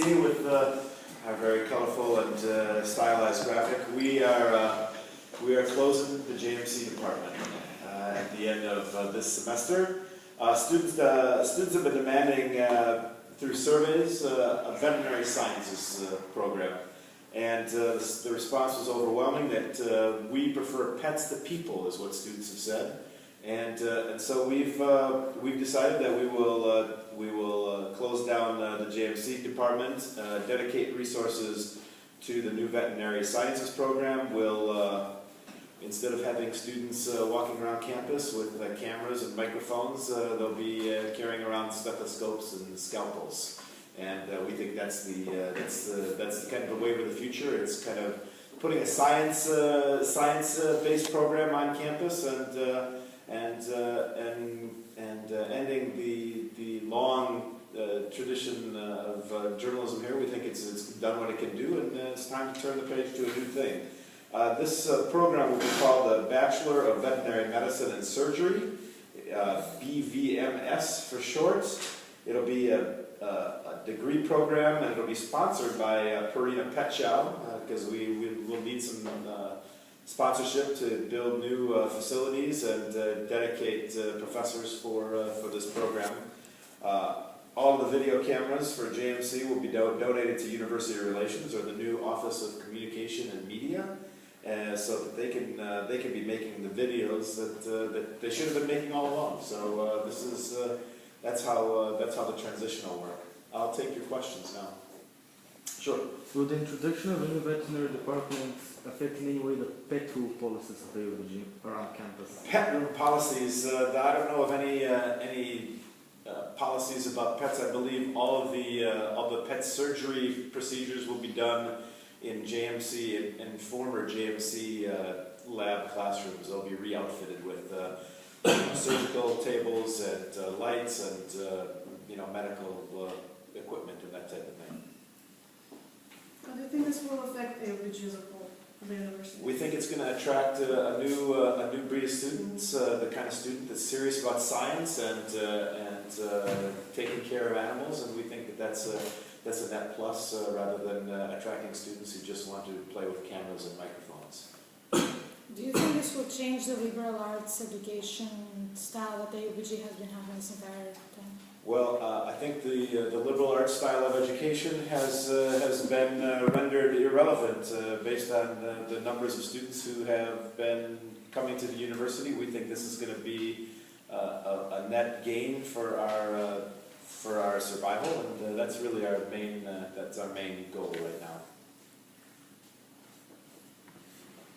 see with our very colorful and stylized graphic, we are closing the JMC department at the end of this semester. Students have been demanding through surveys a veterinary sciences program, and the response was overwhelming that we prefer pets to people, is what students have said. And so we've decided that we will close down the JMC department, dedicate resources to the new veterinary sciences program. We'll instead of having students walking around campus with cameras and microphones, they'll be carrying around stethoscopes and scalpels. And we think that's the kind of the wave of the future. It's kind of putting a science-based program on campus and ending the long tradition of journalism here. We think it's done what it can do, and it's time to turn the page to a new thing. This program will be called the Bachelor of Veterinary Medicine and Surgery, BVMS for short. It'll be a degree program, and it'll be sponsored by Purina PetShow, because we will need some sponsorship to build new facilities and dedicate professors for this program. All of the video cameras for JMC will be donated to University Relations, or the new Office of Communication and Media, so that they can be making the videos that they should have been making all along. So that's how the transition will work. I'll take your questions now. Sure. Will the introduction of a new veterinary department affect in any way the pet rule policies of the AUVG around campus? Pet room policies. I don't know of any policies about pets. I believe all of the pet surgery procedures will be done in JMC and former JMC lab classrooms. They'll be re-outfitted with surgical tables and lights and medical equipment and that type of thing. How do you think this will affect AUVG as a whole for the university? We think it's going to attract a new breed of students, the kind of student that's serious about science and taking care of animals, and we think that that's a net plus rather than attracting students who just want to play with cameras and microphones. Do you think this will change the liberal arts education style that the AUVG has been having this entire time? Well, I think the liberal arts style of education has been rendered irrelevant based on the numbers of students who have been coming to the university. We think this is going to be a net gain for our survival, and that's really our main goal right now.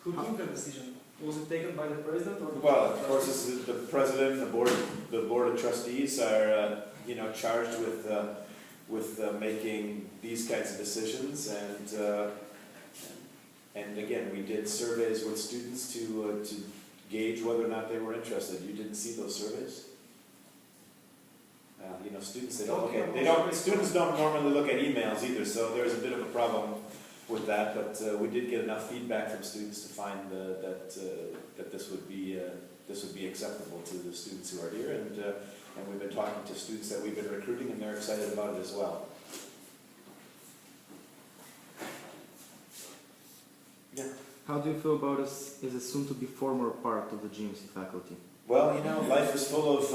Who took the decision? Was it taken by the president or? Well, of course, it's the president, the board of trustees are charged with making these kinds of decisions, and again, we did surveys with students to gauge whether or not they were interested. You didn't see those surveys? Students students don't normally look at emails either, so there's a bit of a problem with that, but we did get enough feedback from students to find that this would be acceptable to the students who are here, and we've been talking to students that we've been recruiting, and they're excited about it as well. Yeah. How do you feel about us as a soon-to-be former part of the JMC faculty? Well, life is full of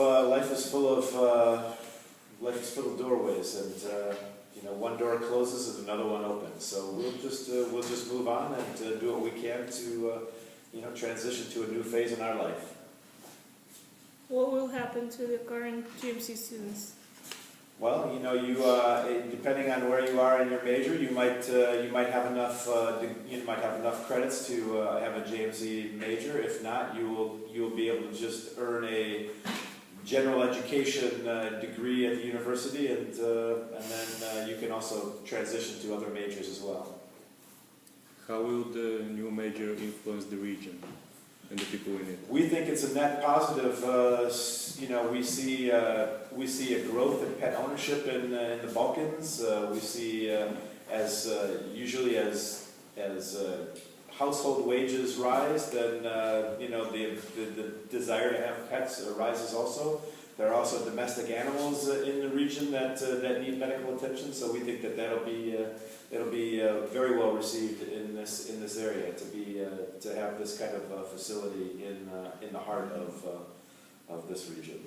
doorways, and one door closes and another one opens. So we'll just move on and do what we can to transition to a new phase in our life. What will happen to the current GMC students? Well, depending on where you are in your major, you might have enough credits to have a JMC major. If not, you'll be able to just earn a general education degree at the university, and then you can also transition to other majors as well. How will the new major influence the region and the people in it? We think it's a net positive. We see a growth in pet ownership in the Balkans. We see usually as household wages rise, then the desire to have pets rises also. There are also domestic animals in the region that need medical attention. So we think that that'll be very well received in this area to have this kind of facility in the heart of this region.